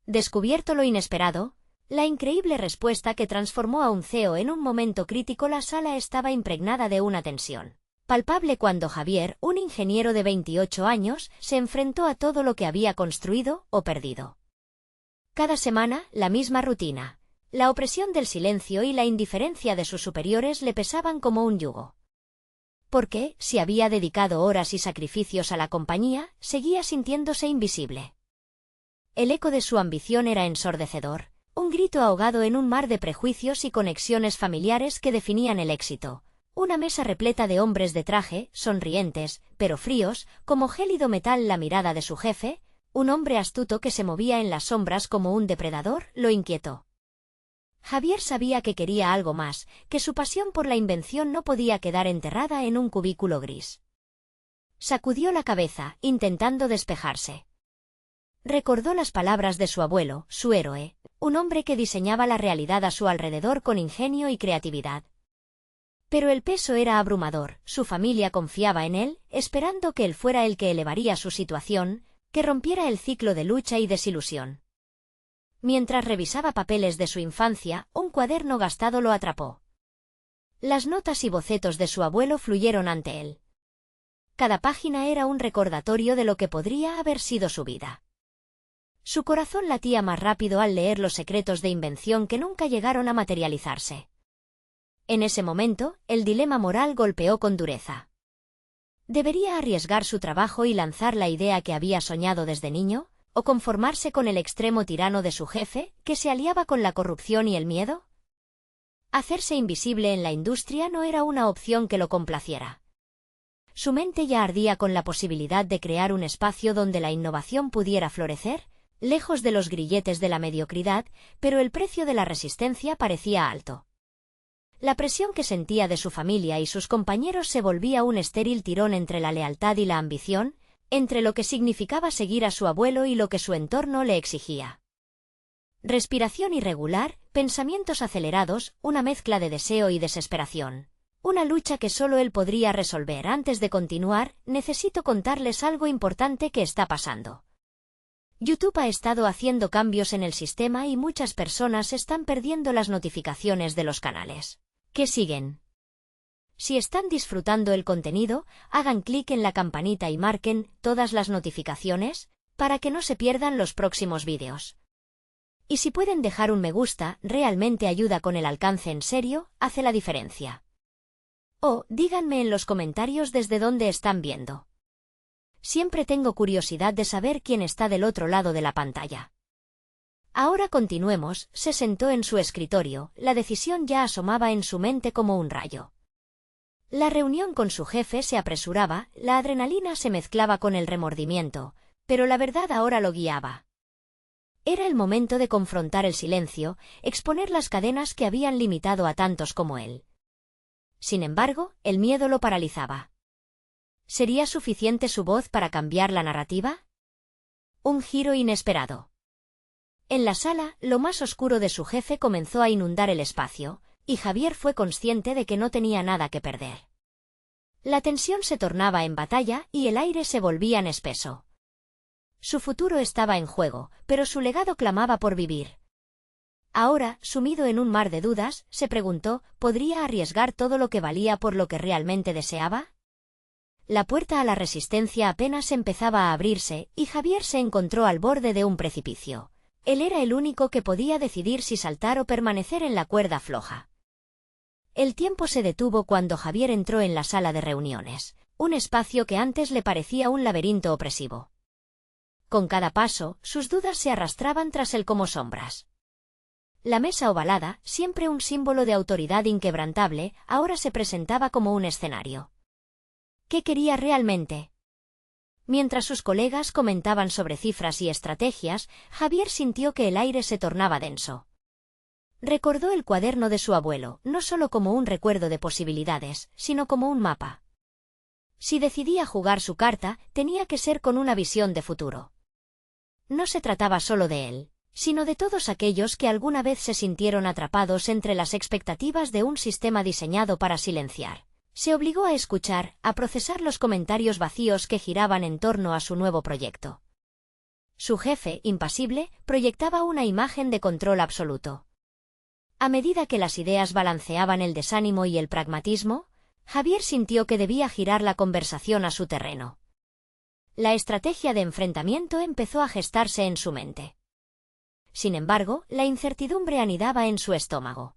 Descubierto lo inesperado, la increíble respuesta que transformó a un CEO en un momento crítico. La sala estaba impregnada de una tensión palpable cuando Javier, un ingeniero de 28 años, se enfrentó a todo lo que había construido o perdido. Cada semana, la misma rutina. La opresión del silencio y la indiferencia de sus superiores le pesaban como un yugo. Porque, si había dedicado horas y sacrificios a la compañía, seguía sintiéndose invisible. El eco de su ambición era ensordecedor, un grito ahogado en un mar de prejuicios y conexiones familiares que definían el éxito. Una mesa repleta de hombres de traje, sonrientes, pero fríos, como gélido metal. La mirada de su jefe, un hombre astuto que se movía en las sombras como un depredador, lo inquietó. Javier sabía que quería algo más, que su pasión por la invención no podía quedar enterrada en un cubículo gris. Sacudió la cabeza, intentando despejarse. Recordó las palabras de su abuelo, su héroe, un hombre que diseñaba la realidad a su alrededor con ingenio y creatividad. Pero el peso era abrumador. Su familia confiaba en él, esperando que él fuera el que elevaría su situación, que rompiera el ciclo de lucha y desilusión. Mientras revisaba papeles de su infancia, un cuaderno gastado lo atrapó. Las notas y bocetos de su abuelo fluyeron ante él. Cada página era un recordatorio de lo que podría haber sido su vida. Su corazón latía más rápido al leer los secretos de invención que nunca llegaron a materializarse. En ese momento, el dilema moral golpeó con dureza. ¿Debería arriesgar su trabajo y lanzar la idea que había soñado desde niño, o conformarse con el extremo tirano de su jefe, que se aliaba con la corrupción y el miedo? Hacerse invisible en la industria no era una opción que lo complaciera. Su mente ya ardía con la posibilidad de crear un espacio donde la innovación pudiera florecer, lejos de los grilletes de la mediocridad, pero el precio de la resistencia parecía alto. La presión que sentía de su familia y sus compañeros se volvía un estéril tirón entre la lealtad y la ambición, entre lo que significaba seguir a su abuelo y lo que su entorno le exigía. Respiración irregular, pensamientos acelerados, una mezcla de deseo y desesperación. Una lucha que solo él podría resolver. Antes de continuar, necesito contarles algo importante que está pasando. YouTube ha estado haciendo cambios en el sistema y muchas personas están perdiendo las notificaciones de los canales que siguen. Si están disfrutando el contenido, hagan clic en la campanita y marquen todas las notificaciones para que no se pierdan los próximos vídeos. Y si pueden dejar un me gusta, realmente ayuda con el alcance. En serio, hace la diferencia. O díganme en los comentarios desde dónde están viendo. Siempre tengo curiosidad de saber quién está del otro lado de la pantalla. Ahora continuemos. Se sentó en su escritorio, la decisión ya asomaba en su mente como un rayo. La reunión con su jefe se apresuraba, la adrenalina se mezclaba con el remordimiento, pero la verdad ahora lo guiaba. Era el momento de confrontar el silencio, exponer las cadenas que habían limitado a tantos como él. Sin embargo, el miedo lo paralizaba. ¿Sería suficiente su voz para cambiar la narrativa? Un giro inesperado. En la sala, lo más oscuro de su jefe comenzó a inundar el espacio, y Javier fue consciente de que no tenía nada que perder. La tensión se tornaba en batalla y el aire se volvía espeso. Su futuro estaba en juego, pero su legado clamaba por vivir. Ahora, sumido en un mar de dudas, se preguntó, ¿podría arriesgar todo lo que valía por lo que realmente deseaba? La puerta a la resistencia apenas empezaba a abrirse, y Javier se encontró al borde de un precipicio. Él era el único que podía decidir si saltar o permanecer en la cuerda floja. El tiempo se detuvo cuando Javier entró en la sala de reuniones, un espacio que antes le parecía un laberinto opresivo. Con cada paso, sus dudas se arrastraban tras él como sombras. La mesa ovalada, siempre un símbolo de autoridad inquebrantable, ahora se presentaba como un escenario. ¿Qué quería realmente? Mientras sus colegas comentaban sobre cifras y estrategias, Javier sintió que el aire se tornaba denso. Recordó el cuaderno de su abuelo, no solo como un recuerdo de posibilidades, sino como un mapa. Si decidía jugar su carta, tenía que ser con una visión de futuro. No se trataba solo de él, sino de todos aquellos que alguna vez se sintieron atrapados entre las expectativas de un sistema diseñado para silenciar. Se obligó a escuchar, a procesar los comentarios vacíos que giraban en torno a su nuevo proyecto. Su jefe, impasible, proyectaba una imagen de control absoluto. A medida que las ideas balanceaban el desánimo y el pragmatismo, Javier sintió que debía girar la conversación a su terreno. La estrategia de enfrentamiento empezó a gestarse en su mente. Sin embargo, la incertidumbre anidaba en su estómago.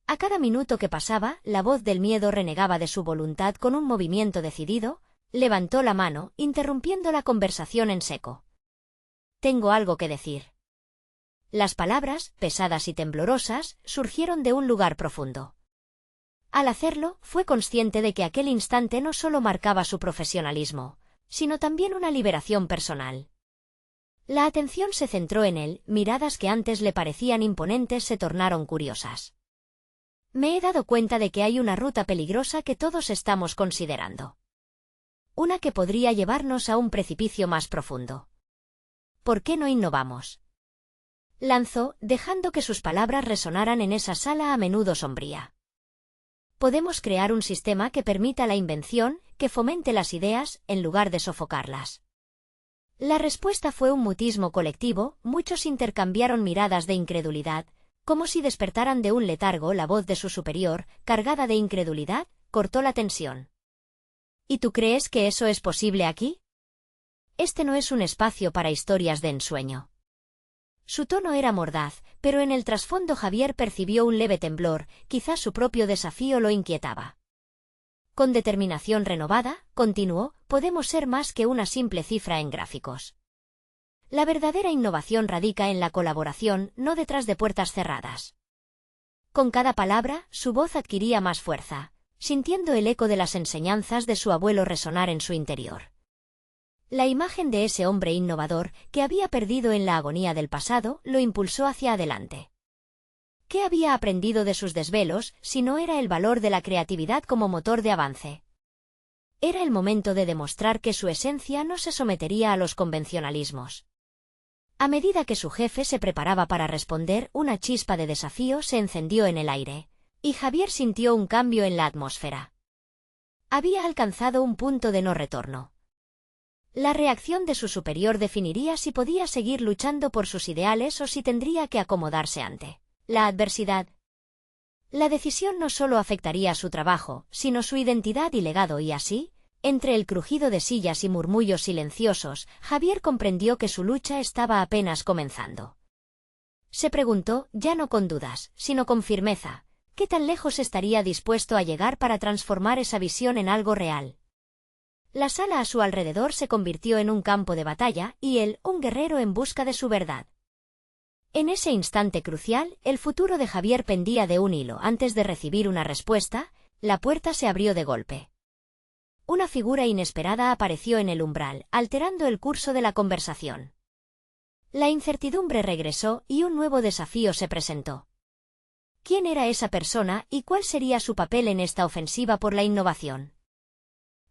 A cada minuto que pasaba, la voz del miedo renegaba de su voluntad con un movimiento decidido, levantó la mano, interrumpiendo la conversación en seco. «Tengo algo que decir». Las palabras, pesadas y temblorosas, surgieron de un lugar profundo. Al hacerlo, fue consciente de que aquel instante no solo marcaba su profesionalismo, sino también una liberación personal. La atención se centró en él, miradas que antes le parecían imponentes se tornaron curiosas. «Me he dado cuenta de que hay una ruta peligrosa que todos estamos considerando. Una que podría llevarnos a un precipicio más profundo. ¿Por qué no innovamos?», lanzó, dejando que sus palabras resonaran en esa sala a menudo sombría. «Podemos crear un sistema que permita la invención, que fomente las ideas, en lugar de sofocarlas». La respuesta fue un mutismo colectivo, muchos intercambiaron miradas de incredulidad, como si despertaran de un letargo. La voz de su superior, cargada de incredulidad, cortó la tensión. «¿Y tú crees que eso es posible aquí? Este no es un espacio para historias de ensueño». Su tono era mordaz, pero en el trasfondo Javier percibió un leve temblor, quizás su propio desafío lo inquietaba. Con determinación renovada, continuó, «podemos ser más que una simple cifra en gráficos. La verdadera innovación radica en la colaboración, no detrás de puertas cerradas». Con cada palabra, su voz adquiría más fuerza, sintiendo el eco de las enseñanzas de su abuelo resonar en su interior. La imagen de ese hombre innovador, que había perdido en la agonía del pasado, lo impulsó hacia adelante. ¿Qué había aprendido de sus desvelos, si no era el valor de la creatividad como motor de avance? Era el momento de demostrar que su esencia no se sometería a los convencionalismos. A medida que su jefe se preparaba para responder, una chispa de desafío se encendió en el aire, y Javier sintió un cambio en la atmósfera. Había alcanzado un punto de no retorno. La reacción de su superior definiría si podía seguir luchando por sus ideales o si tendría que acomodarse ante la adversidad. La decisión no solo afectaría su trabajo, sino su identidad y legado, y así, entre el crujido de sillas y murmullos silenciosos, Javier comprendió que su lucha estaba apenas comenzando. Se preguntó, ya no con dudas, sino con firmeza, ¿qué tan lejos estaría dispuesto a llegar para transformar esa visión en algo real? La sala a su alrededor se convirtió en un campo de batalla, y él, un guerrero en busca de su verdad. En ese instante crucial, el futuro de Javier pendía de un hilo. Antes de recibir una respuesta, la puerta se abrió de golpe. Una figura inesperada apareció en el umbral, alterando el curso de la conversación. La incertidumbre regresó y un nuevo desafío se presentó. ¿Quién era esa persona y cuál sería su papel en esta ofensiva por la innovación?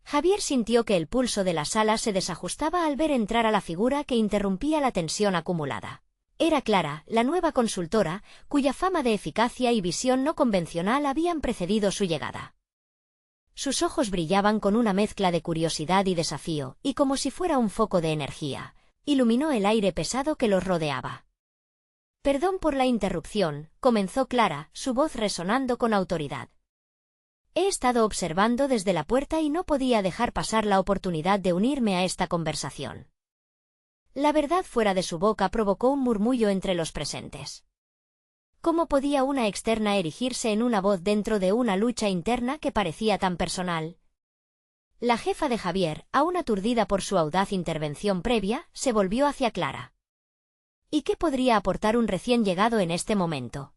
Javier sintió que el pulso de la sala se desajustaba al ver entrar a la figura que interrumpía la tensión acumulada. Era Clara, la nueva consultora, cuya fama de eficacia y visión no convencional habían precedido su llegada. Sus ojos brillaban con una mezcla de curiosidad y desafío, y como si fuera un foco de energía, iluminó el aire pesado que los rodeaba. «Perdón por la interrupción», comenzó Clara, su voz resonando con autoridad. «He estado observando desde la puerta y no podía dejar pasar la oportunidad de unirme a esta conversación». La verdad fuera de su boca provocó un murmullo entre los presentes. ¿Cómo podía una externa erigirse en una voz dentro de una lucha interna que parecía tan personal? La jefa de Javier, aún aturdida por su audaz intervención previa, se volvió hacia Clara. ¿Y qué podría aportar un recién llegado en este momento?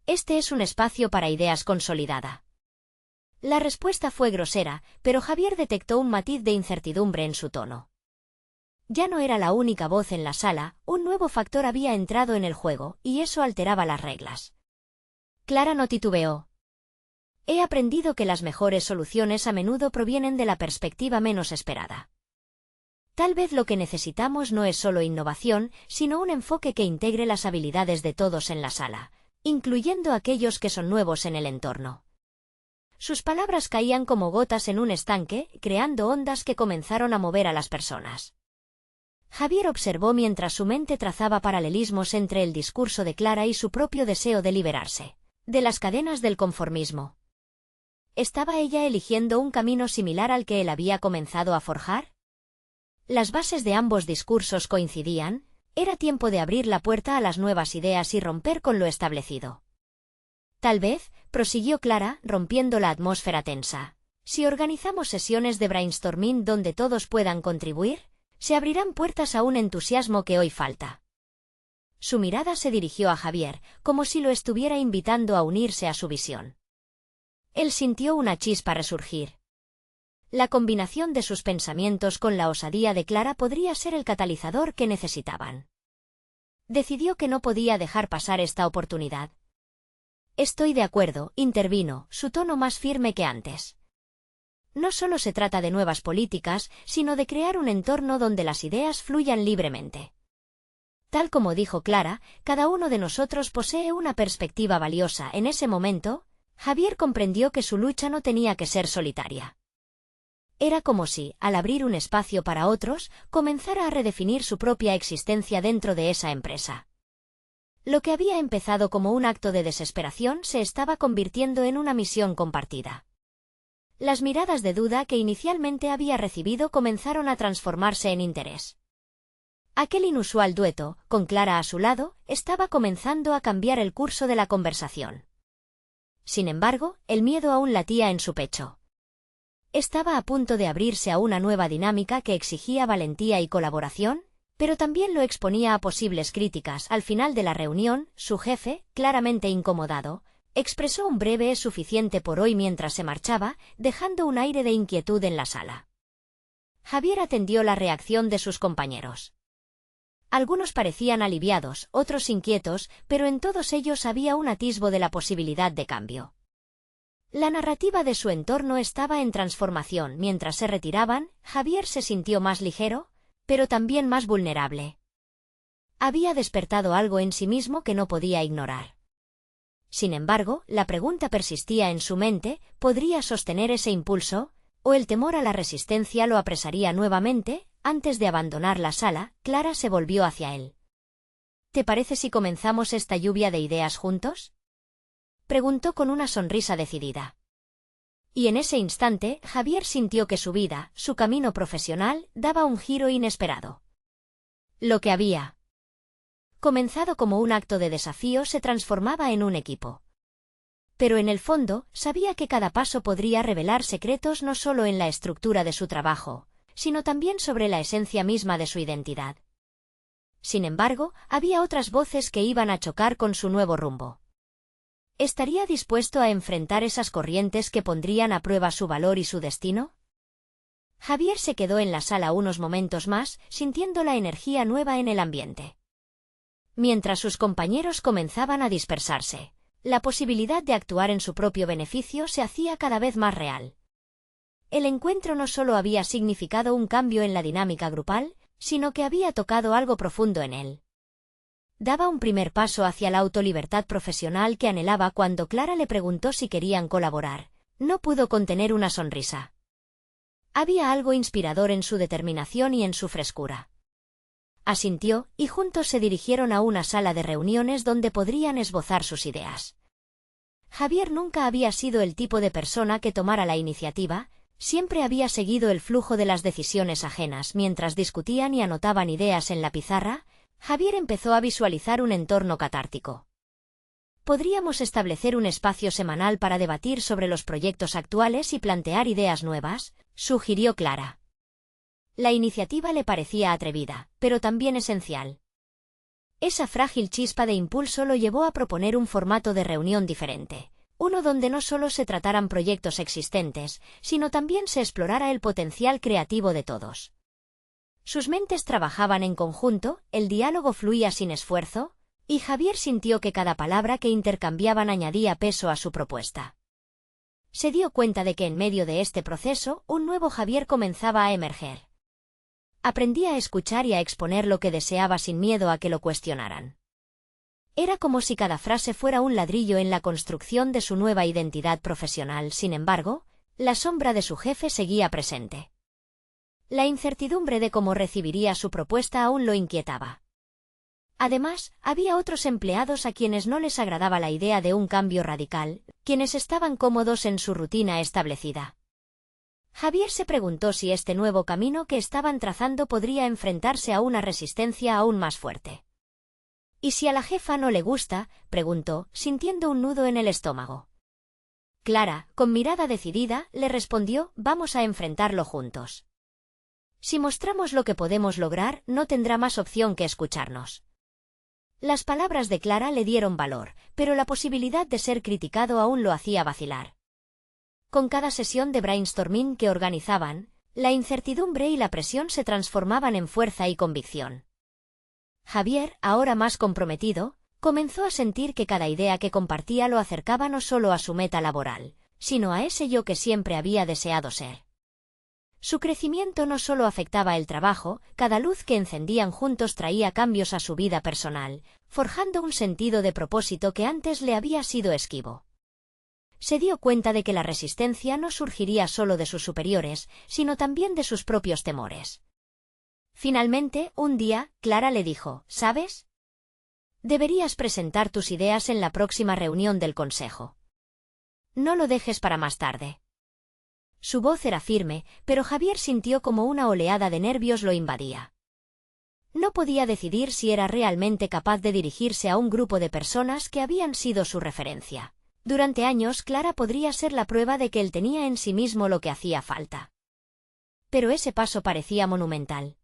Este es un espacio para ideas consolidada. La respuesta fue grosera, pero Javier detectó un matiz de incertidumbre en su tono. Ya no era la única voz en la sala, un nuevo factor había entrado en el juego, y eso alteraba las reglas. Clara no titubeó. «He aprendido que las mejores soluciones a menudo provienen de la perspectiva menos esperada. Tal vez lo que necesitamos no es solo innovación, sino un enfoque que integre las habilidades de todos en la sala, incluyendo aquellos que son nuevos en el entorno». Sus palabras caían como gotas en un estanque, creando ondas que comenzaron a mover a las personas. Javier observó mientras su mente trazaba paralelismos entre el discurso de Clara y su propio deseo de liberarse de las cadenas del conformismo. ¿Estaba ella eligiendo un camino similar al que él había comenzado a forjar? Las bases de ambos discursos coincidían. Era tiempo de abrir la puerta a las nuevas ideas y romper con lo establecido. Tal vez, prosiguió Clara, rompiendo la atmósfera tensa, si organizamos sesiones de brainstorming donde todos puedan contribuir, se abrirán puertas a un entusiasmo que hoy falta. Su mirada se dirigió a Javier, como si lo estuviera invitando a unirse a su visión. Él sintió una chispa resurgir. La combinación de sus pensamientos con la osadía de Clara podría ser el catalizador que necesitaban. Decidió que no podía dejar pasar esta oportunidad. Estoy de acuerdo, intervino, su tono más firme que antes. No solo se trata de nuevas políticas, sino de crear un entorno donde las ideas fluyan libremente. Tal como dijo Clara, cada uno de nosotros posee una perspectiva valiosa. En ese momento, Javier comprendió que su lucha no tenía que ser solitaria. Era como si, al abrir un espacio para otros, comenzara a redefinir su propia existencia dentro de esa empresa. Lo que había empezado como un acto de desesperación se estaba convirtiendo en una misión compartida. Las miradas de duda que inicialmente había recibido comenzaron a transformarse en interés. Aquel inusual dueto, con Clara a su lado, estaba comenzando a cambiar el curso de la conversación. Sin embargo, el miedo aún latía en su pecho. Estaba a punto de abrirse a una nueva dinámica que exigía valentía y colaboración, pero también lo exponía a posibles críticas. Al final de la reunión, su jefe, claramente incomodado, expresó un breve "es suficiente por hoy" mientras se marchaba, dejando un aire de inquietud en la sala. Javier atendió la reacción de sus compañeros. Algunos parecían aliviados, otros inquietos, pero en todos ellos había un atisbo de la posibilidad de cambio. La narrativa de su entorno estaba en transformación. Mientras se retiraban, Javier se sintió más ligero, pero también más vulnerable. Había despertado algo en sí mismo que no podía ignorar. Sin embargo, la pregunta persistía en su mente: ¿podría sostener ese impulso? ¿O el temor a la resistencia lo apresaría nuevamente? Antes de abandonar la sala, Clara se volvió hacia él. ¿Te parece si comenzamos esta lluvia de ideas juntos?, preguntó con una sonrisa decidida. Y en ese instante, Javier sintió que su vida, su camino profesional, daba un giro inesperado. Lo que había comenzado como un acto de desafío se transformaba en un equipo. Pero en el fondo, sabía que cada paso podría revelar secretos no solo en la estructura de su trabajo, sino también sobre la esencia misma de su identidad. Sin embargo, había otras voces que iban a chocar con su nuevo rumbo. ¿Estaría dispuesto a enfrentar esas corrientes que pondrían a prueba su valor y su destino? Javier se quedó en la sala unos momentos más, sintiendo la energía nueva en el ambiente. Mientras sus compañeros comenzaban a dispersarse, la posibilidad de actuar en su propio beneficio se hacía cada vez más real. El encuentro no solo había significado un cambio en la dinámica grupal, sino que había tocado algo profundo en él. Daba un primer paso hacia la autolibertad profesional que anhelaba. Cuando Clara le preguntó si querían colaborar, no pudo contener una sonrisa. Había algo inspirador en su determinación y en su frescura. Asintió, y juntos se dirigieron a una sala de reuniones donde podrían esbozar sus ideas. Javier nunca había sido el tipo de persona que tomara la iniciativa, siempre había seguido el flujo de las decisiones ajenas. Mientras discutían y anotaban ideas en la pizarra, Javier empezó a visualizar un entorno catártico. ¿Podríamos establecer un espacio semanal para debatir sobre los proyectos actuales y plantear ideas nuevas?, sugirió Clara. La iniciativa le parecía atrevida, pero también esencial. Esa frágil chispa de impulso lo llevó a proponer un formato de reunión diferente, uno donde no solo se trataran proyectos existentes, sino también se explorara el potencial creativo de todos. Sus mentes trabajaban en conjunto, el diálogo fluía sin esfuerzo, y Javier sintió que cada palabra que intercambiaban añadía peso a su propuesta. Se dio cuenta de que en medio de este proceso, un nuevo Javier comenzaba a emerger. Aprendía a escuchar y a exponer lo que deseaba sin miedo a que lo cuestionaran. Era como si cada frase fuera un ladrillo en la construcción de su nueva identidad profesional. Sin embargo, la sombra de su jefe seguía presente. La incertidumbre de cómo recibiría su propuesta aún lo inquietaba. Además, había otros empleados a quienes no les agradaba la idea de un cambio radical, quienes estaban cómodos en su rutina establecida. Javier se preguntó si este nuevo camino que estaban trazando podría enfrentarse a una resistencia aún más fuerte. ¿Y si a la jefa no le gusta?, preguntó, sintiendo un nudo en el estómago. Clara, con mirada decidida, le respondió: «Vamos a enfrentarlo juntos. Si mostramos lo que podemos lograr, no tendrá más opción que escucharnos». Las palabras de Clara le dieron valor, pero la posibilidad de ser criticado aún lo hacía vacilar. Con cada sesión de brainstorming que organizaban, la incertidumbre y la presión se transformaban en fuerza y convicción. Javier, ahora más comprometido, comenzó a sentir que cada idea que compartía lo acercaba no solo a su meta laboral, sino a ese yo que siempre había deseado ser. Su crecimiento no solo afectaba el trabajo, cada luz que encendían juntos traía cambios a su vida personal, forjando un sentido de propósito que antes le había sido esquivo. Se dio cuenta de que la resistencia no surgiría solo de sus superiores, sino también de sus propios temores. Finalmente, un día, Clara le dijo: «¿Sabes? Deberías presentar tus ideas en la próxima reunión del consejo. No lo dejes para más tarde». Su voz era firme, pero Javier sintió como una oleada de nervios lo invadía. No podía decidir si era realmente capaz de dirigirse a un grupo de personas que habían sido su referencia. Durante años, Clara podría ser la prueba de que él tenía en sí mismo lo que hacía falta. Pero ese paso parecía monumental.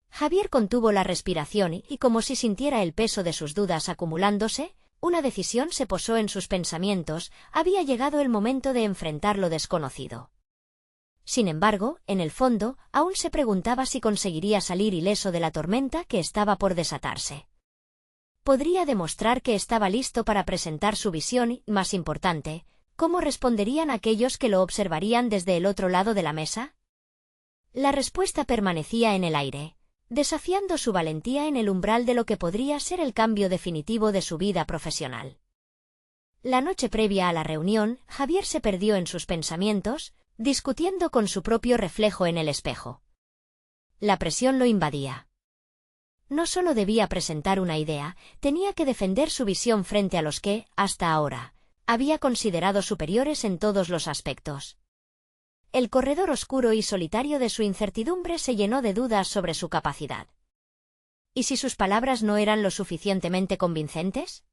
Javier contuvo la respiración y, como si sintiera el peso de sus dudas acumulándose, una decisión se posó en sus pensamientos: había llegado el momento de enfrentar lo desconocido. Sin embargo, en el fondo, aún se preguntaba si conseguiría salir ileso de la tormenta que estaba por desatarse. ¿Podría demostrar que estaba listo para presentar su visión y, más importante, cómo responderían aquellos que lo observarían desde el otro lado de la mesa? La respuesta permanecía en el aire, desafiando su valentía en el umbral de lo que podría ser el cambio definitivo de su vida profesional. La noche previa a la reunión, Javier se perdió en sus pensamientos, discutiendo con su propio reflejo en el espejo. La presión lo invadía. No solo debía presentar una idea, tenía que defender su visión frente a los que, hasta ahora, había considerado superiores en todos los aspectos. El corredor oscuro y solitario de su incertidumbre se llenó de dudas sobre su capacidad. ¿Y si sus palabras no eran lo suficientemente convincentes?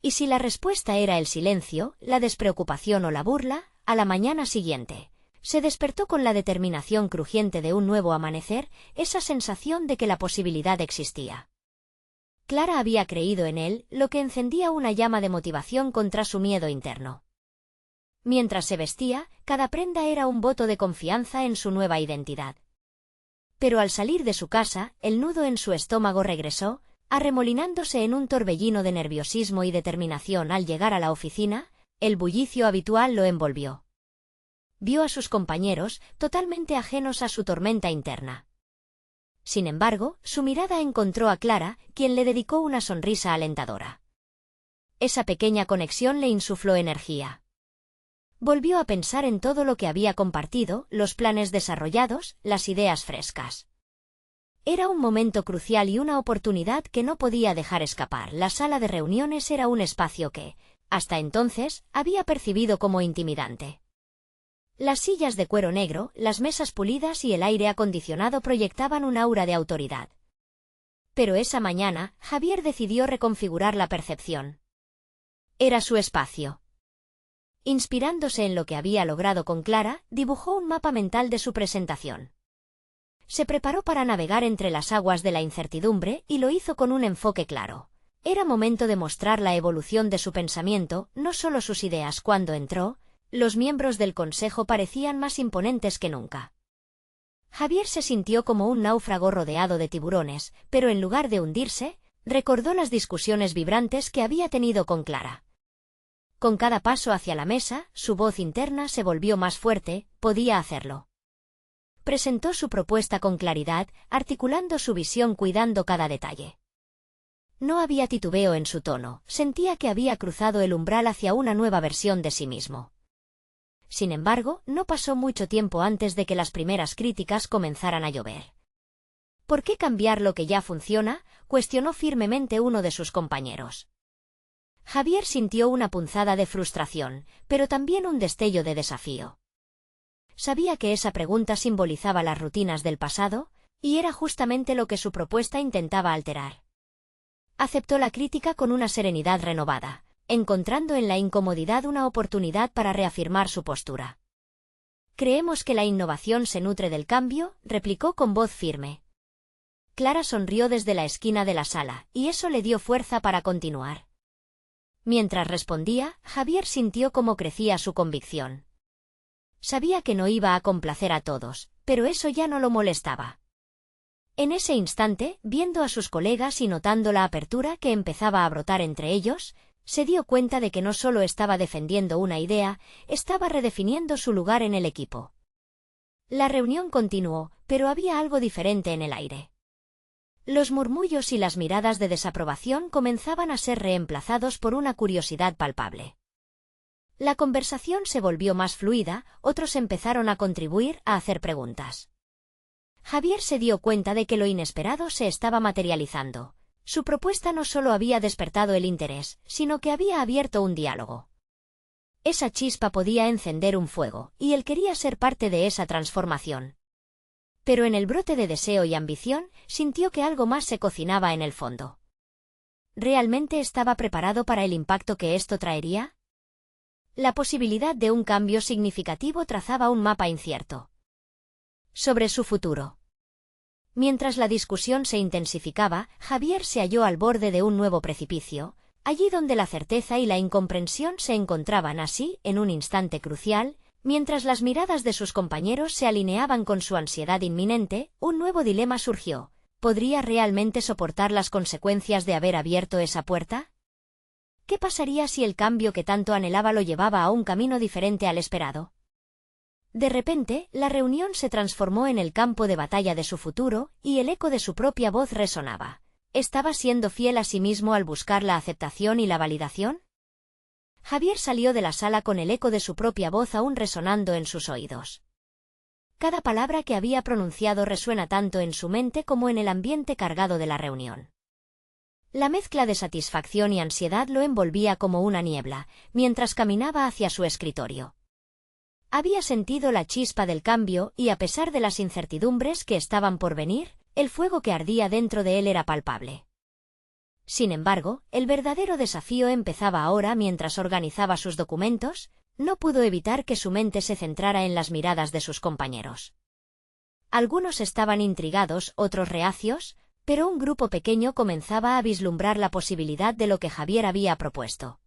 ¿Y si la respuesta era el silencio, la despreocupación o la burla? A la mañana siguiente, se despertó con la determinación crujiente de un nuevo amanecer, esa sensación de que la posibilidad existía. Clara había creído en él, lo que encendía una llama de motivación contra su miedo interno. Mientras se vestía, cada prenda era un voto de confianza en su nueva identidad. Pero al salir de su casa, el nudo en su estómago regresó, arremolinándose en un torbellino de nerviosismo y determinación. Al llegar a la oficina, el bullicio habitual lo envolvió. Vio a sus compañeros, totalmente ajenos a su tormenta interna. Sin embargo, su mirada encontró a Clara, quien le dedicó una sonrisa alentadora. Esa pequeña conexión le insufló energía. Volvió a pensar en todo lo que había compartido, los planes desarrollados, las ideas frescas. Era un momento crucial y una oportunidad que no podía dejar escapar. La sala de reuniones era un espacio que, hasta entonces, había percibido como intimidante. Las sillas de cuero negro, las mesas pulidas y el aire acondicionado proyectaban un aura de autoridad. Pero esa mañana, Javier decidió reconfigurar la percepción. Era su espacio. Inspirándose en lo que había logrado con Clara, dibujó un mapa mental de su presentación. Se preparó para navegar entre las aguas de la incertidumbre y lo hizo con un enfoque claro. Era momento de mostrar la evolución de su pensamiento, no solo sus ideas. Cuando entró, los miembros del consejo parecían más imponentes que nunca. Javier se sintió como un náufrago rodeado de tiburones, pero en lugar de hundirse, recordó las discusiones vibrantes que había tenido con Clara. Con cada paso hacia la mesa, su voz interna se volvió más fuerte: podía hacerlo. Presentó su propuesta con claridad, articulando su visión cuidando cada detalle. No había titubeo en su tono, sentía que había cruzado el umbral hacia una nueva versión de sí mismo. Sin embargo, no pasó mucho tiempo antes de que las primeras críticas comenzaran a llover. ¿Por qué cambiar lo que ya funciona?, cuestionó firmemente uno de sus compañeros. Javier sintió una punzada de frustración, pero también un destello de desafío. Sabía que esa pregunta simbolizaba las rutinas del pasado, y era justamente lo que su propuesta intentaba alterar. Aceptó la crítica con una serenidad renovada, encontrando en la incomodidad una oportunidad para reafirmar su postura. «Creemos que la innovación se nutre del cambio», replicó con voz firme. Clara sonrió desde la esquina de la sala, y eso le dio fuerza para continuar. Mientras respondía, Javier sintió cómo crecía su convicción. Sabía que no iba a complacer a todos, pero eso ya no lo molestaba. En ese instante, viendo a sus colegas y notando la apertura que empezaba a brotar entre ellos, se dio cuenta de que no solo estaba defendiendo una idea, estaba redefiniendo su lugar en el equipo. La reunión continuó, pero había algo diferente en el aire. Los murmullos y las miradas de desaprobación comenzaban a ser reemplazados por una curiosidad palpable. La conversación se volvió más fluida, otros empezaron a contribuir, a hacer preguntas. Javier se dio cuenta de que lo inesperado se estaba materializando. Su propuesta no solo había despertado el interés, sino que había abierto un diálogo. Esa chispa podía encender un fuego, y él quería ser parte de esa transformación. Pero en el brote de deseo y ambición, sintió que algo más se cocinaba en el fondo. ¿Realmente estaba preparado para el impacto que esto traería? La posibilidad de un cambio significativo trazaba un mapa incierto sobre su futuro. Mientras la discusión se intensificaba, Javier se halló al borde de un nuevo precipicio, allí donde la certeza y la incomprensión se encontraban así, en un instante crucial. Mientras las miradas de sus compañeros se alineaban con su ansiedad inminente, un nuevo dilema surgió. ¿Podría realmente soportar las consecuencias de haber abierto esa puerta? ¿Qué pasaría si el cambio que tanto anhelaba lo llevaba a un camino diferente al esperado? De repente, la reunión se transformó en el campo de batalla de su futuro, y el eco de su propia voz resonaba. ¿Estaba siendo fiel a sí mismo al buscar la aceptación y la validación? Javier salió de la sala con el eco de su propia voz aún resonando en sus oídos. Cada palabra que había pronunciado resuena tanto en su mente como en el ambiente cargado de la reunión. La mezcla de satisfacción y ansiedad lo envolvía como una niebla, mientras caminaba hacia su escritorio. Había sentido la chispa del cambio y, a pesar de las incertidumbres que estaban por venir, el fuego que ardía dentro de él era palpable. Sin embargo, el verdadero desafío empezaba ahora. Mientras organizaba sus documentos, no pudo evitar que su mente se centrara en las miradas de sus compañeros. Algunos estaban intrigados, otros reacios, pero un grupo pequeño comenzaba a vislumbrar la posibilidad de lo que Javier había propuesto.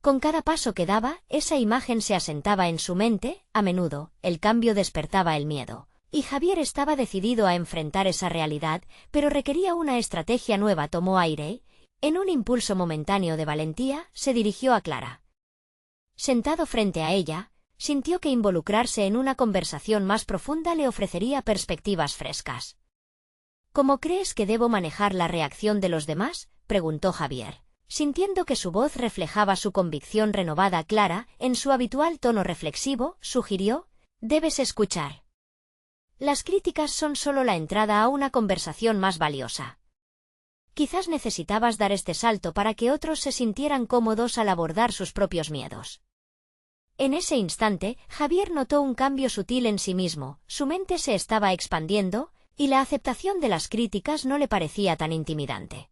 Con cada paso que daba, esa imagen se asentaba en su mente. A menudo, el cambio despertaba el miedo. Y Javier estaba decidido a enfrentar esa realidad, pero requería una estrategia nueva. Tomó aire, en un impulso momentáneo de valentía, se dirigió a Clara. Sentado frente a ella, sintió que involucrarse en una conversación más profunda le ofrecería perspectivas frescas. ¿Cómo crees que debo manejar la reacción de los demás?, preguntó Javier, sintiendo que su voz reflejaba su convicción renovada. Clara, en su habitual tono reflexivo, sugirió: «Debes escuchar. Las críticas son solo la entrada a una conversación más valiosa. Quizás necesitabas dar este salto para que otros se sintieran cómodos al abordar sus propios miedos». En ese instante, Javier notó un cambio sutil en sí mismo. Su mente se estaba expandiendo, y la aceptación de las críticas no le parecía tan intimidante.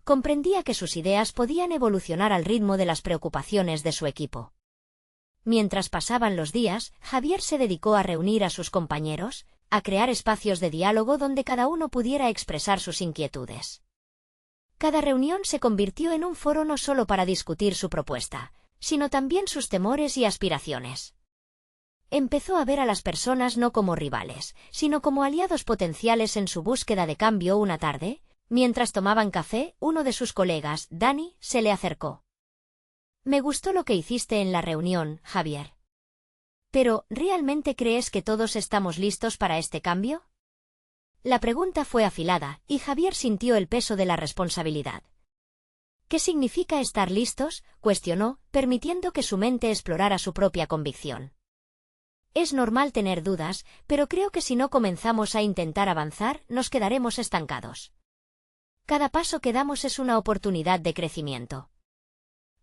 Comprendía que sus ideas podían evolucionar al ritmo de las preocupaciones de su equipo. Mientras pasaban los días, Javier se dedicó a reunir a sus compañeros, a crear espacios de diálogo donde cada uno pudiera expresar sus inquietudes. Cada reunión se convirtió en un foro no solo para discutir su propuesta, sino también sus temores y aspiraciones. Empezó a ver a las personas no como rivales, sino como aliados potenciales en su búsqueda de cambio. Una tarde, mientras tomaban café, uno de sus colegas, Dani, se le acercó. «Me gustó lo que hiciste en la reunión, Javier. Pero, ¿realmente crees que todos estamos listos para este cambio?». La pregunta fue afilada, y Javier sintió el peso de la responsabilidad. ¿Qué significa estar listos?, cuestionó, permitiendo que su mente explorara su propia convicción. Es normal tener dudas, pero creo que si no comenzamos a intentar avanzar, nos quedaremos estancados. Cada paso que damos es una oportunidad de crecimiento.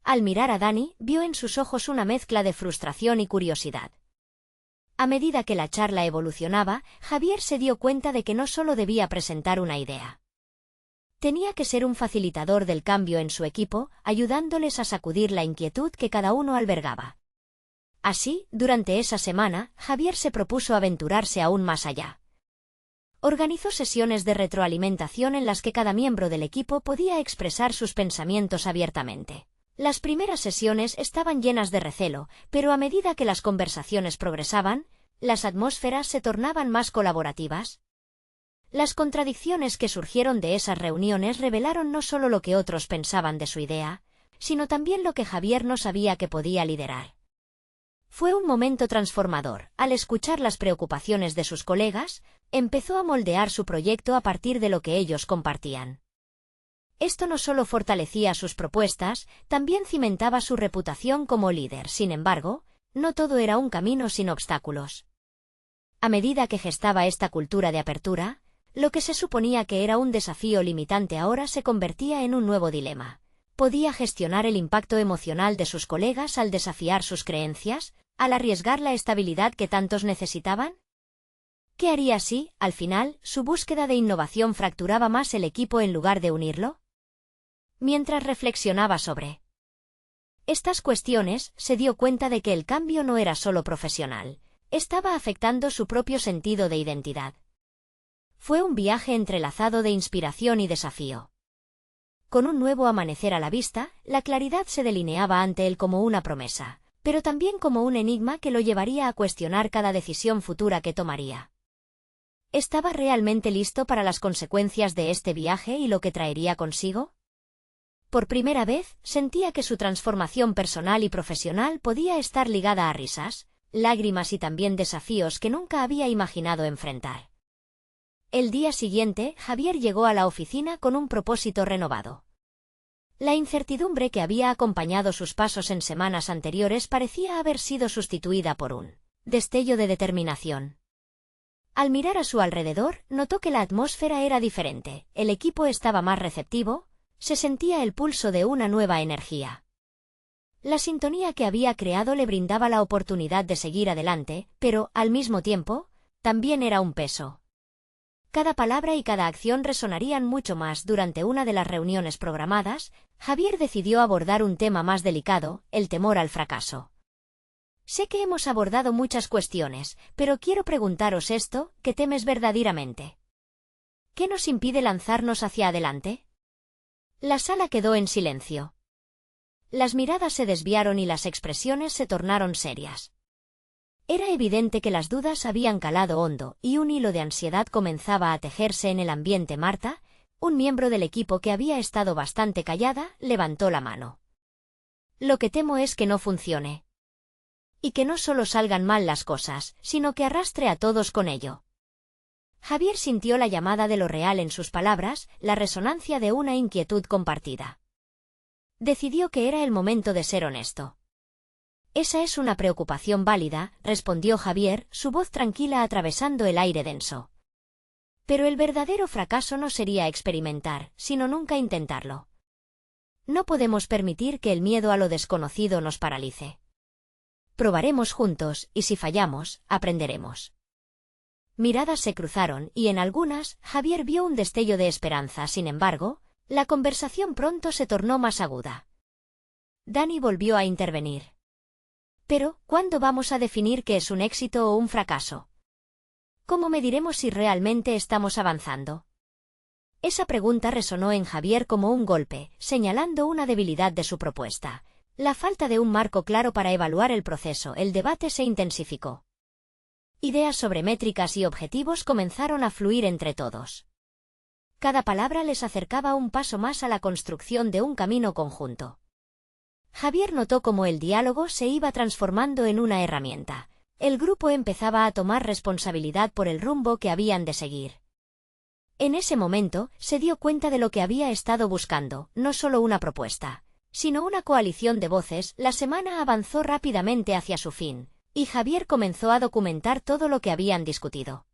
Al mirar a Dani, vio en sus ojos una mezcla de frustración y curiosidad. A medida que la charla evolucionaba, Javier se dio cuenta de que no solo debía presentar una idea. Tenía que ser un facilitador del cambio en su equipo, ayudándoles a sacudir la inquietud que cada uno albergaba. Así, durante esa semana, Javier se propuso aventurarse aún más allá. Organizó sesiones de retroalimentación en las que cada miembro del equipo podía expresar sus pensamientos abiertamente. Las primeras sesiones estaban llenas de recelo, pero a medida que las conversaciones progresaban, las atmósferas se tornaban más colaborativas. Las contradicciones que surgieron de esas reuniones revelaron no solo lo que otros pensaban de su idea, sino también lo que Javier no sabía que podía liderar. Fue un momento transformador. Al escuchar las preocupaciones de sus colegas, empezó a moldear su proyecto a partir de lo que ellos compartían. Esto no solo fortalecía sus propuestas, también cimentaba su reputación como líder. Sin embargo, no todo era un camino sin obstáculos. A medida que gestaba esta cultura de apertura, lo que se suponía que era un desafío limitante ahora se convertía en un nuevo dilema. ¿Podía gestionar el impacto emocional de sus colegas al desafiar sus creencias, al arriesgar la estabilidad que tantos necesitaban? ¿Qué haría si, al final, su búsqueda de innovación fracturaba más el equipo en lugar de unirlo? Mientras reflexionaba sobre estas cuestiones, se dio cuenta de que el cambio no era solo profesional, estaba afectando su propio sentido de identidad. Fue un viaje entrelazado de inspiración y desafío. Con un nuevo amanecer a la vista, la claridad se delineaba ante él como una promesa, pero también como un enigma que lo llevaría a cuestionar cada decisión futura que tomaría. ¿Estaba realmente listo para las consecuencias de este viaje y lo que traería consigo? Por primera vez, sentía que su transformación personal y profesional podía estar ligada a risas, lágrimas y también desafíos que nunca había imaginado enfrentar. El día siguiente, Javier llegó a la oficina con un propósito renovado. La incertidumbre que había acompañado sus pasos en semanas anteriores parecía haber sido sustituida por un destello de determinación. Al mirar a su alrededor, notó que la atmósfera era diferente, el equipo estaba más receptivo, se sentía el pulso de una nueva energía. La sintonía que había creado le brindaba la oportunidad de seguir adelante, pero, al mismo tiempo, también era un peso. Cada palabra y cada acción resonarían mucho más. Durante una de las reuniones programadas, Javier decidió abordar un tema más delicado, el temor al fracaso. Sé que hemos abordado muchas cuestiones, pero quiero preguntaros esto, ¿qué temes verdaderamente? ¿Qué nos impide lanzarnos hacia adelante? La sala quedó en silencio. Las miradas se desviaron y las expresiones se tornaron serias. Era evidente que las dudas habían calado hondo, y un hilo de ansiedad comenzaba a tejerse en el ambiente. Marta, un miembro del equipo que había estado bastante callada, levantó la mano. Lo que temo es que no funcione. Y que no solo salgan mal las cosas, sino que arrastre a todos con ello. Javier sintió la llamada de lo real en sus palabras, la resonancia de una inquietud compartida. Decidió que era el momento de ser honesto. Esa es una preocupación válida, respondió Javier, su voz tranquila atravesando el aire denso. Pero el verdadero fracaso no sería experimentar, sino nunca intentarlo. No podemos permitir que el miedo a lo desconocido nos paralice. Probaremos juntos, y si fallamos, aprenderemos. Miradas se cruzaron, y en algunas, Javier vio un destello de esperanza. Sin embargo, la conversación pronto se tornó más aguda. Dani volvió a intervenir. Pero, ¿cuándo vamos a definir qué es un éxito o un fracaso? ¿Cómo mediremos si realmente estamos avanzando? Esa pregunta resonó en Javier como un golpe, señalando una debilidad de su propuesta. La falta de un marco claro para evaluar el proceso. El debate se intensificó. Ideas sobre métricas y objetivos comenzaron a fluir entre todos. Cada palabra les acercaba un paso más a la construcción de un camino conjunto. Javier notó cómo el diálogo se iba transformando en una herramienta. El grupo empezaba a tomar responsabilidad por el rumbo que habían de seguir. En ese momento, se dio cuenta de lo que había estado buscando, no solo una propuesta, sino una coalición de voces. La semana avanzó rápidamente hacia su fin, y Javier comenzó a documentar todo lo que habían discutido.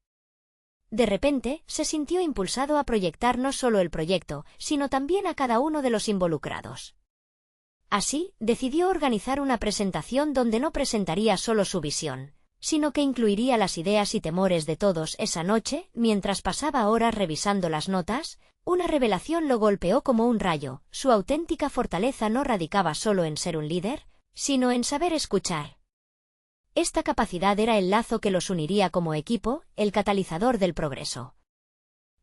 De repente, se sintió impulsado a proyectar no solo el proyecto, sino también a cada uno de los involucrados. Así, decidió organizar una presentación donde no presentaría solo su visión, sino que incluiría las ideas y temores de todos. Esa noche, mientras pasaba horas revisando las notas, una revelación lo golpeó como un rayo. Su auténtica fortaleza no radicaba solo en ser un líder, sino en saber escuchar. Esta capacidad era el lazo que los uniría como equipo, el catalizador del progreso.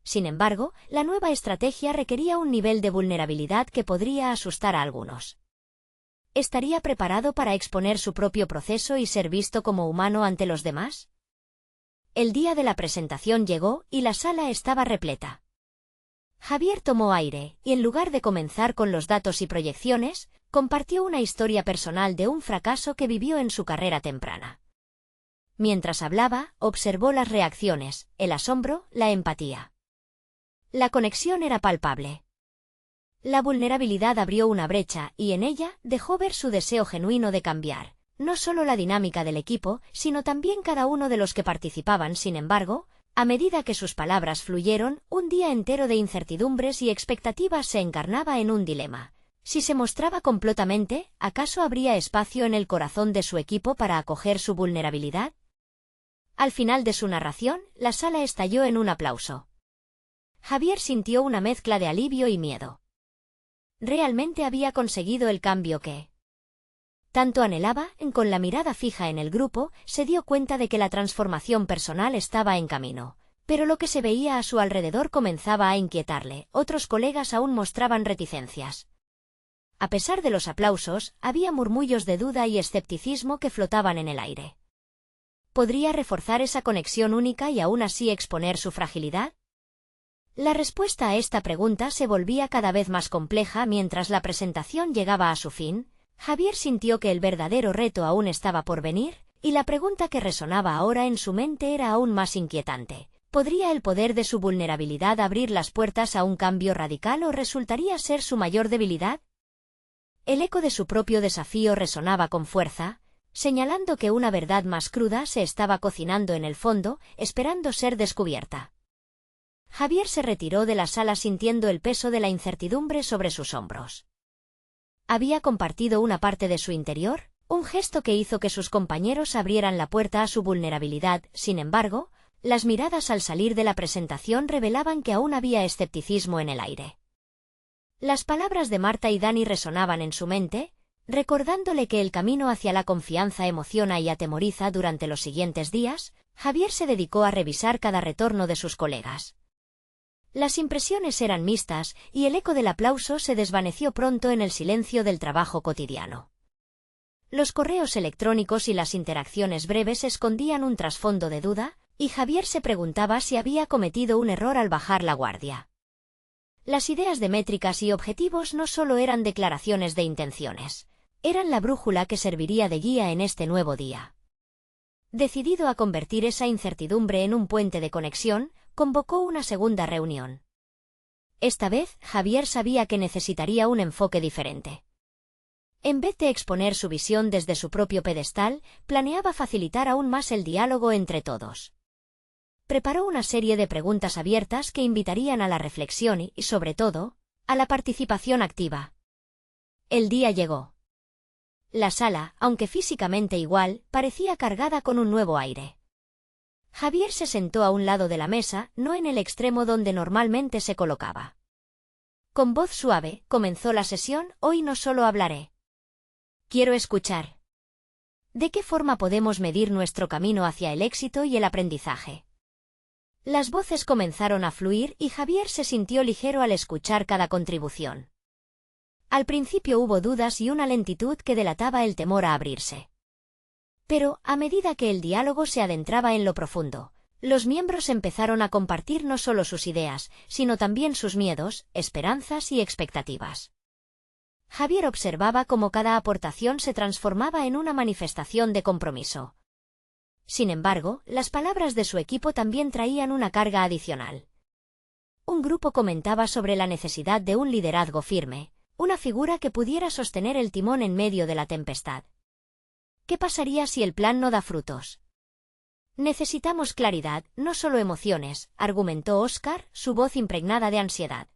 Sin embargo, la nueva estrategia requería un nivel de vulnerabilidad que podría asustar a algunos. ¿Estaría preparado para exponer su propio proceso y ser visto como humano ante los demás? El día de la presentación llegó y la sala estaba repleta. Javier tomó aire y, en lugar de comenzar con los datos y proyecciones, compartió una historia personal de un fracaso que vivió en su carrera temprana. Mientras hablaba, observó las reacciones, el asombro, la empatía. La conexión era palpable. La vulnerabilidad abrió una brecha y en ella dejó ver su deseo genuino de cambiar, no solo la dinámica del equipo, sino también cada uno de los que participaban. Sin embargo, a medida que sus palabras fluyeron, un día entero de incertidumbres y expectativas se encarnaba en un dilema. Si se mostraba completamente, ¿acaso habría espacio en el corazón de su equipo para acoger su vulnerabilidad? Al final de su narración, la sala estalló en un aplauso. Javier sintió una mezcla de alivio y miedo. Realmente había conseguido el cambio que tanto anhelaba. Con la mirada fija en el grupo, se dio cuenta de que la transformación personal estaba en camino. Pero lo que se veía a su alrededor comenzaba a inquietarle. Otros colegas aún mostraban reticencias. A pesar de los aplausos, había murmullos de duda y escepticismo que flotaban en el aire. ¿Podría reforzar esa conexión única y aún así exponer su fragilidad? La respuesta a esta pregunta se volvía cada vez más compleja. Mientras la presentación llegaba a su fin, Javier sintió que el verdadero reto aún estaba por venir, y la pregunta que resonaba ahora en su mente era aún más inquietante. ¿Podría el poder de su vulnerabilidad abrir las puertas a un cambio radical o resultaría ser su mayor debilidad? El eco de su propio desafío resonaba con fuerza, señalando que una verdad más cruda se estaba cocinando en el fondo, esperando ser descubierta. Javier se retiró de la sala sintiendo el peso de la incertidumbre sobre sus hombros. Había compartido una parte de su interior, un gesto que hizo que sus compañeros abrieran la puerta a su vulnerabilidad. Sin embargo, las miradas al salir de la presentación revelaban que aún había escepticismo en el aire. Las palabras de Marta y Dani resonaban en su mente, recordándole que el camino hacia la confianza emociona y atemoriza. Durante los siguientes días, Javier se dedicó a revisar cada retorno de sus colegas. Las impresiones eran mixtas, y el eco del aplauso se desvaneció pronto en el silencio del trabajo cotidiano. Los correos electrónicos y las interacciones breves escondían un trasfondo de duda, y Javier se preguntaba si había cometido un error al bajar la guardia. Las ideas de métricas y objetivos no solo eran declaraciones de intenciones, eran la brújula que serviría de guía en este nuevo día. Decidido a convertir esa incertidumbre en un puente de conexión, convocó una segunda reunión. Esta vez, Javier sabía que necesitaría un enfoque diferente. En vez de exponer su visión desde su propio pedestal, planeaba facilitar aún más el diálogo entre todos. Preparó una serie de preguntas abiertas que invitarían a la reflexión y, sobre todo, a la participación activa. El día llegó. La sala, aunque físicamente igual, parecía cargada con un nuevo aire. Javier se sentó a un lado de la mesa, no en el extremo donde normalmente se colocaba. Con voz suave, comenzó la sesión. Hoy no solo hablaré. Quiero escuchar. ¿De qué forma podemos medir nuestro camino hacia el éxito y el aprendizaje? Las voces comenzaron a fluir y Javier se sintió ligero al escuchar cada contribución. Al principio hubo dudas y una lentitud que delataba el temor a abrirse. Pero, a medida que el diálogo se adentraba en lo profundo, los miembros empezaron a compartir no solo sus ideas, sino también sus miedos, esperanzas y expectativas. Javier observaba cómo cada aportación se transformaba en una manifestación de compromiso. Sin embargo, las palabras de su equipo también traían una carga adicional. un grupo comentaba sobre la necesidad de un liderazgo firme, una figura que pudiera sostener el timón en medio de la tempestad. ¿Qué pasaría si el plan no da frutos? Necesitamos claridad, no solo emociones, argumentó Oscar, su voz impregnada de ansiedad.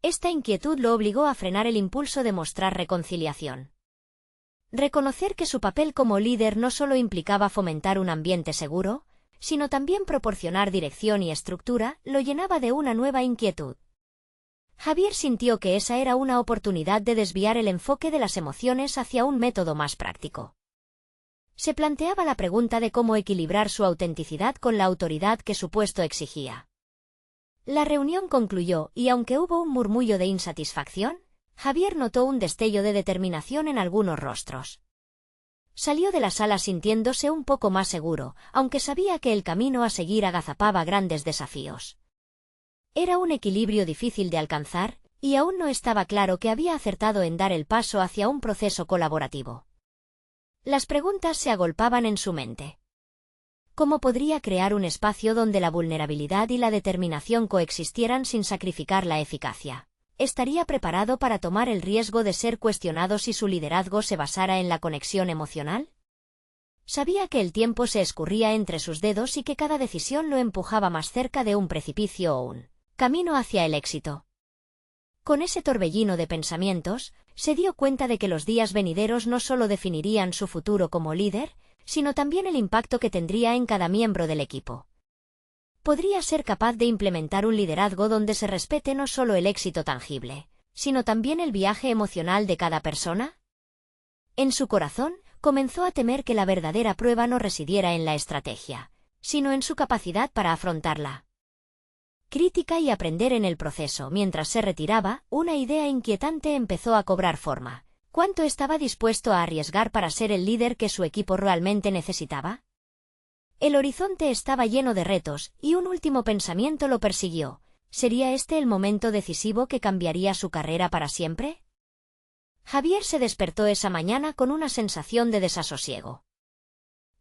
Esta inquietud lo obligó a frenar el impulso de mostrar reconciliación. Reconocer que su papel como líder no solo implicaba fomentar un ambiente seguro, sino también proporcionar dirección y estructura, lo llenaba de una nueva inquietud. Javier sintió que esa era una oportunidad de desviar el enfoque de las emociones hacia un método más práctico. Se planteaba la pregunta de cómo equilibrar su autenticidad con la autoridad que su puesto exigía. La reunión concluyó y aunque hubo un murmullo de insatisfacción, Javier notó un destello de determinación en algunos rostros. Salió de la sala sintiéndose un poco más seguro, aunque sabía que el camino a seguir agazapaba grandes desafíos. Era un equilibrio difícil de alcanzar, y aún no estaba claro que había acertado en dar el paso hacia un proceso colaborativo. Las preguntas se agolpaban en su mente. ¿Cómo podría crear un espacio donde la vulnerabilidad y la determinación coexistieran sin sacrificar la eficacia? ¿Estaría preparado para tomar el riesgo de ser cuestionado si su liderazgo se basara en la conexión emocional? Sabía que el tiempo se escurría entre sus dedos y que cada decisión lo empujaba más cerca de un precipicio o un camino hacia el éxito. Con ese torbellino de pensamientos, se dio cuenta de que los días venideros no solo definirían su futuro como líder, sino también el impacto que tendría en cada miembro del equipo. ¿Podría ser capaz de implementar un liderazgo donde se respete no solo el éxito tangible, sino también el viaje emocional de cada persona? En su corazón, comenzó a temer que la verdadera prueba no residiera en la estrategia, sino en su capacidad para afrontarla. Crítica y aprender en el proceso. Mientras se retiraba, una idea inquietante empezó a cobrar forma. ¿Cuánto estaba dispuesto a arriesgar para ser el líder que su equipo realmente necesitaba? El horizonte estaba lleno de retos, y un último pensamiento lo persiguió. ¿Sería este el momento decisivo que cambiaría su carrera para siempre? Javier se despertó esa mañana con una sensación de desasosiego.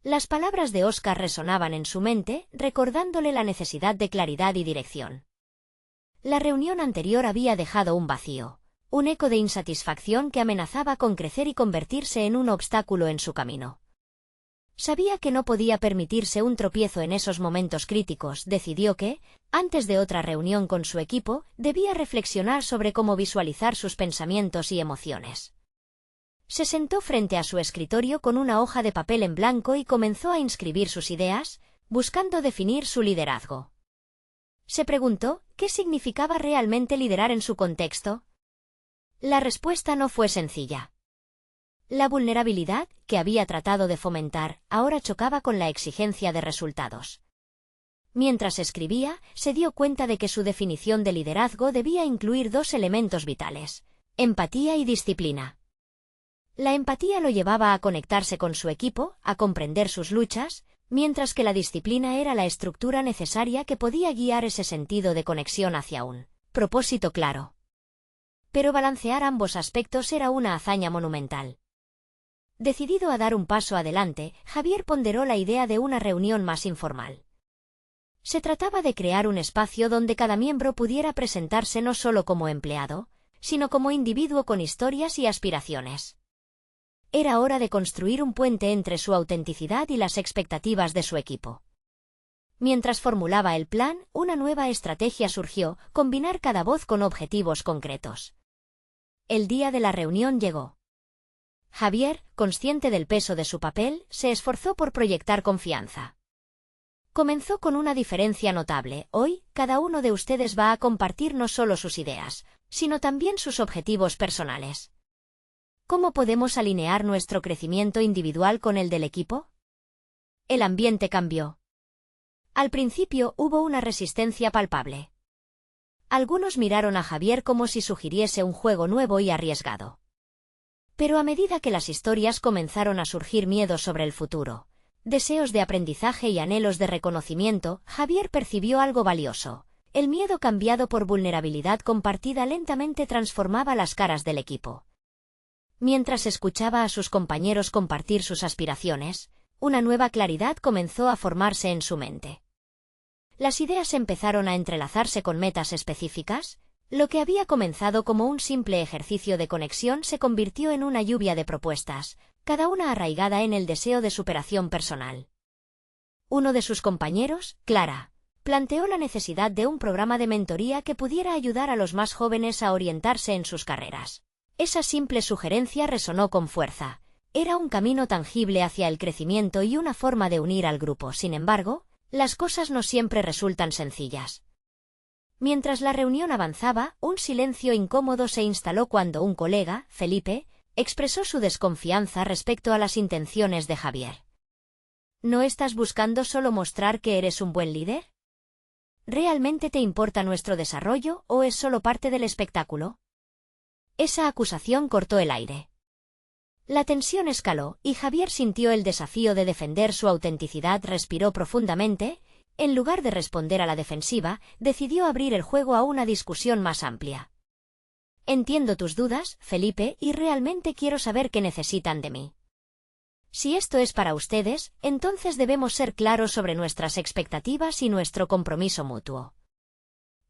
Las palabras de Oscar resonaban en su mente, recordándole la necesidad de claridad y dirección. La reunión anterior había dejado un vacío, un eco de insatisfacción que amenazaba con crecer y convertirse en un obstáculo en su camino. Sabía que no podía permitirse un tropiezo en esos momentos críticos. Decidió que, antes de otra reunión con su equipo, debía reflexionar sobre cómo visualizar sus pensamientos y emociones. Se sentó frente a su escritorio con una hoja de papel en blanco y comenzó a inscribir sus ideas, buscando definir su liderazgo. Se preguntó, ¿qué significaba realmente liderar en su contexto? La respuesta no fue sencilla. La vulnerabilidad, que había tratado de fomentar, ahora chocaba con la exigencia de resultados. Mientras escribía, se dio cuenta de que su definición de liderazgo debía incluir dos elementos vitales: empatía y disciplina. La empatía lo llevaba a conectarse con su equipo, a comprender sus luchas, mientras que la disciplina era la estructura necesaria que podía guiar ese sentido de conexión hacia un propósito claro. Pero balancear ambos aspectos era una hazaña monumental. Decidido a dar un paso adelante, Javier ponderó la idea de una reunión más informal. Se trataba de crear un espacio donde cada miembro pudiera presentarse no solo como empleado, sino como individuo con historias y aspiraciones. Era hora de construir un puente entre su autenticidad y las expectativas de su equipo. Mientras formulaba el plan, una nueva estrategia surgió: combinar cada voz con objetivos concretos. El día de la reunión llegó. Javier, consciente del peso de su papel, se esforzó por proyectar confianza. Comenzó con una diferencia notable: hoy, cada uno de ustedes va a compartir no solo sus ideas, sino también sus objetivos personales. ¿Cómo podemos alinear nuestro crecimiento individual con el del equipo? El ambiente cambió. Al principio hubo una resistencia palpable. Algunos miraron a Javier como si sugiriese un juego nuevo y arriesgado. Pero a medida que las historias comenzaron a surgir miedos sobre el futuro, deseos de aprendizaje y anhelos de reconocimiento, Javier percibió algo valioso. El miedo cambiado por vulnerabilidad compartida lentamente transformaba las caras del equipo. Mientras escuchaba a sus compañeros compartir sus aspiraciones, una nueva claridad comenzó a formarse en su mente. Las ideas empezaron a entrelazarse con metas específicas. Lo que había comenzado como un simple ejercicio de conexión se convirtió en una lluvia de propuestas, cada una arraigada en el deseo de superación personal. Uno de sus compañeros, Clara, planteó la necesidad de un programa de mentoría que pudiera ayudar a los más jóvenes a orientarse en sus carreras. Esa simple sugerencia resonó con fuerza. Era un camino tangible hacia el crecimiento y una forma de unir al grupo. Sin embargo, las cosas no siempre resultan sencillas. Mientras la reunión avanzaba, un silencio incómodo se instaló cuando un colega, Felipe, expresó su desconfianza respecto a las intenciones de Javier. ¿No estás buscando solo mostrar que eres un buen líder? ¿Realmente te importa nuestro desarrollo o es solo parte del espectáculo? Esa acusación cortó el aire. La tensión escaló y Javier sintió el desafío de defender su autenticidad. Respiró profundamente. En lugar de responder a la defensiva, decidió abrir el juego a una discusión más amplia. Entiendo tus dudas, Felipe, y realmente quiero saber qué necesitan de mí. Si esto es para ustedes, entonces debemos ser claros sobre nuestras expectativas y nuestro compromiso mutuo.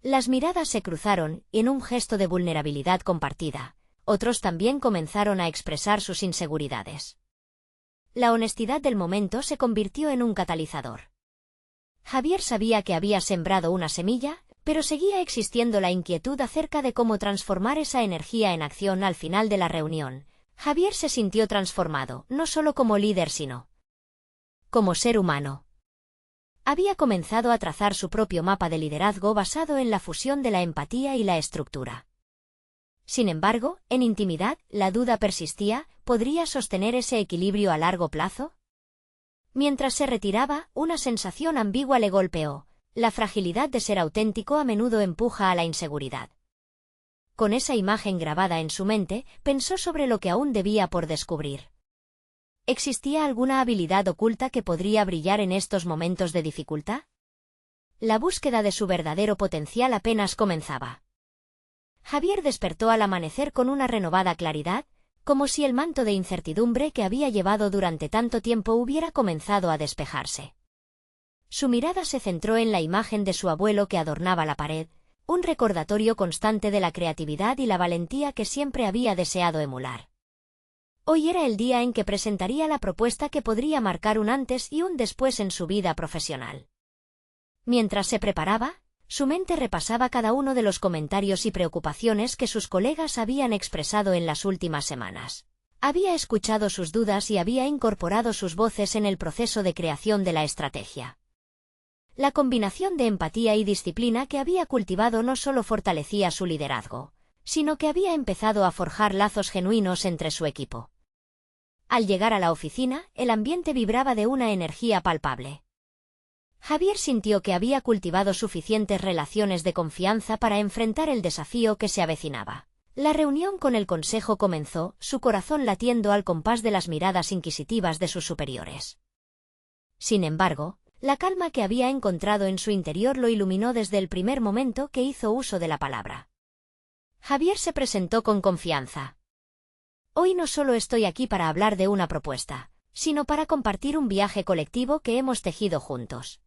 Las miradas se cruzaron, en un gesto de vulnerabilidad compartida. Otros también comenzaron a expresar sus inseguridades. La honestidad del momento se convirtió en un catalizador. Javier sabía que había sembrado una semilla, pero seguía existiendo la inquietud acerca de cómo transformar esa energía en acción. Al final de la reunión, Javier se sintió transformado, no solo como líder sino como ser humano. Había comenzado a trazar su propio mapa de liderazgo basado en la fusión de la empatía y la estructura. Sin embargo, en intimidad, la duda persistía. ¿Podría sostener ese equilibrio a largo plazo? Mientras se retiraba, una sensación ambigua le golpeó. La fragilidad de ser auténtico a menudo empuja a la inseguridad. Con esa imagen grabada en su mente, pensó sobre lo que aún debía por descubrir. ¿Existía alguna habilidad oculta que podría brillar en estos momentos de dificultad? La búsqueda de su verdadero potencial apenas comenzaba. Javier despertó al amanecer con una renovada claridad, como si el manto de incertidumbre que había llevado durante tanto tiempo hubiera comenzado a despejarse. Su mirada se centró en la imagen de su abuelo que adornaba la pared, un recordatorio constante de la creatividad y la valentía que siempre había deseado emular. Hoy era el día en que presentaría la propuesta que podría marcar un antes y un después en su vida profesional. Mientras se preparaba, su mente repasaba cada uno de los comentarios y preocupaciones que sus colegas habían expresado en las últimas semanas. Había escuchado sus dudas y había incorporado sus voces en el proceso de creación de la estrategia. La combinación de empatía y disciplina que había cultivado no solo fortalecía su liderazgo, sino que había empezado a forjar lazos genuinos entre su equipo. Al llegar a la oficina, el ambiente vibraba de una energía palpable. Javier sintió que había cultivado suficientes relaciones de confianza para enfrentar el desafío que se avecinaba. La reunión con el consejo comenzó, su corazón latiendo al compás de las miradas inquisitivas de sus superiores. Sin embargo, la calma que había encontrado en su interior lo iluminó desde el primer momento que hizo uso de la palabra. Javier se presentó con confianza. Hoy no solo estoy aquí para hablar de una propuesta, sino para compartir un viaje colectivo que hemos tejido juntos.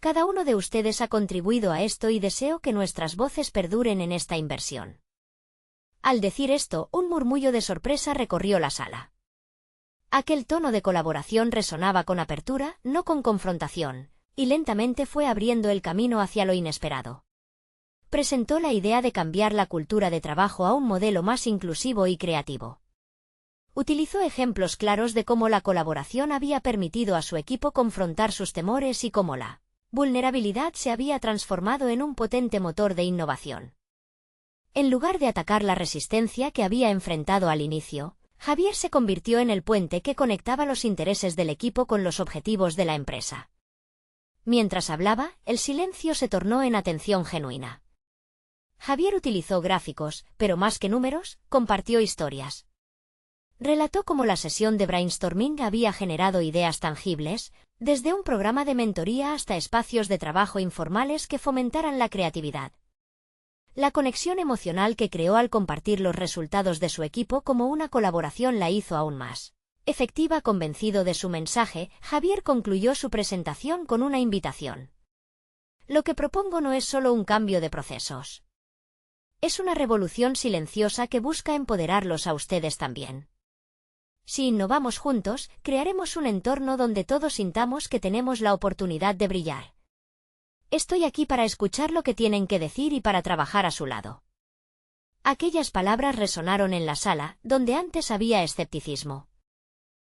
Cada uno de ustedes ha contribuido a esto y deseo que nuestras voces perduren en esta inversión. Al decir esto, un murmullo de sorpresa recorrió la sala. Aquel tono de colaboración resonaba con apertura, no con confrontación, y lentamente fue abriendo el camino hacia lo inesperado. Presentó la idea de cambiar la cultura de trabajo a un modelo más inclusivo y creativo. Utilizó ejemplos claros de cómo la colaboración había permitido a su equipo confrontar sus temores y cómo la vulnerabilidad se había transformado en un potente motor de innovación. En lugar de atacar la resistencia que había enfrentado al inicio, Javier se convirtió en el puente que conectaba los intereses del equipo con los objetivos de la empresa. Mientras hablaba, el silencio se tornó en atención genuina. Javier utilizó gráficos, pero más que números, compartió historias. Relató cómo la sesión de brainstorming había generado ideas tangibles, desde un programa de mentoría hasta espacios de trabajo informales que fomentaran la creatividad. La conexión emocional que creó al compartir los resultados de su equipo como una colaboración la hizo aún más efectiva. Convencido de su mensaje, Javier concluyó su presentación con una invitación. Lo que propongo no es solo un cambio de procesos. Es una revolución silenciosa que busca empoderarlos a ustedes también. Si innovamos juntos, crearemos un entorno donde todos sintamos que tenemos la oportunidad de brillar. Estoy aquí para escuchar lo que tienen que decir y para trabajar a su lado. Aquellas palabras resonaron en la sala, donde antes había escepticismo.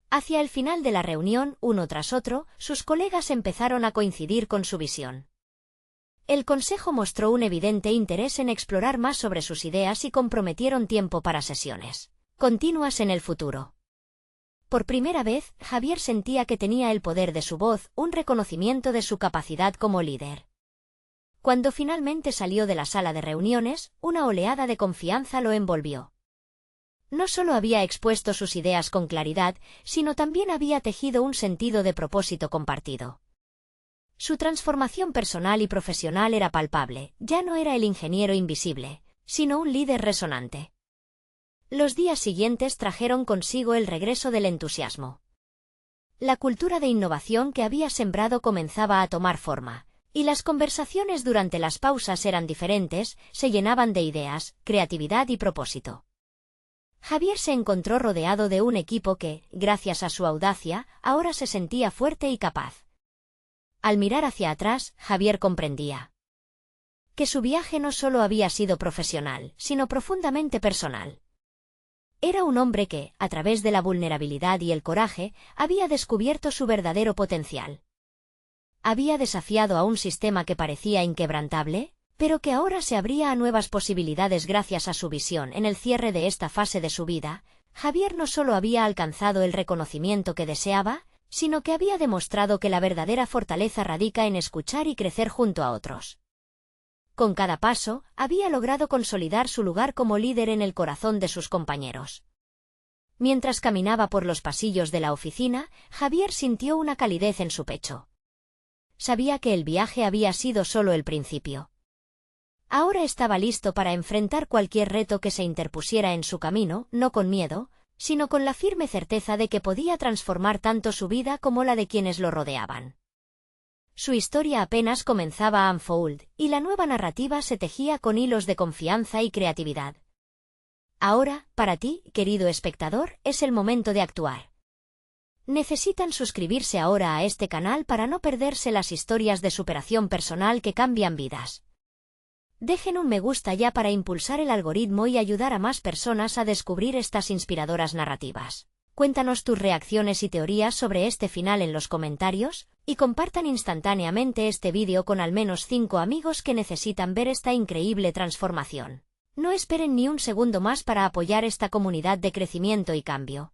Hacia el final de la reunión, uno tras otro, sus colegas empezaron a coincidir con su visión. El consejo mostró un evidente interés en explorar más sobre sus ideas y comprometieron tiempo para sesiones continuas en el futuro. Por primera vez, Javier sentía que tenía el poder de su voz, un reconocimiento de su capacidad como líder. Cuando finalmente salió de la sala de reuniones, una oleada de confianza lo envolvió. No solo había expuesto sus ideas con claridad, sino también había tejido un sentido de propósito compartido. Su transformación personal y profesional era palpable, ya no era el ingeniero invisible, sino un líder resonante. Los días siguientes trajeron consigo el regreso del entusiasmo. La cultura de innovación que había sembrado comenzaba a tomar forma, y las conversaciones durante las pausas eran diferentes, se llenaban de ideas, creatividad y propósito. Javier se encontró rodeado de un equipo que, gracias a su audacia, ahora se sentía fuerte y capaz. Al mirar hacia atrás, Javier comprendía que su viaje no solo había sido profesional, sino profundamente personal. Era un hombre que, a través de la vulnerabilidad y el coraje, había descubierto su verdadero potencial. Había desafiado a un sistema que parecía inquebrantable, pero que ahora se abría a nuevas posibilidades gracias a su visión. En el cierre de esta fase de su vida, Javier no solo había alcanzado el reconocimiento que deseaba, sino que había demostrado que la verdadera fortaleza radica en escuchar y crecer junto a otros. Con cada paso, había logrado consolidar su lugar como líder en el corazón de sus compañeros. Mientras caminaba por los pasillos de la oficina, Javier sintió una calidez en su pecho. Sabía que el viaje había sido solo el principio. Ahora estaba listo para enfrentar cualquier reto que se interpusiera en su camino, no con miedo, sino con la firme certeza de que podía transformar tanto su vida como la de quienes lo rodeaban. Su historia apenas comenzaba a unfold, y la nueva narrativa se tejía con hilos de confianza y creatividad. Ahora, para ti, querido espectador, es el momento de actuar. Necesitan suscribirse ahora a este canal para no perderse las historias de superación personal que cambian vidas. Dejen un me gusta ya para impulsar el algoritmo y ayudar a más personas a descubrir estas inspiradoras narrativas. Cuéntanos tus reacciones y teorías sobre este final en los comentarios, y compartan instantáneamente este vídeo con al menos 5 amigos que necesitan ver esta increíble transformación. No esperen ni un segundo más para apoyar esta comunidad de crecimiento y cambio.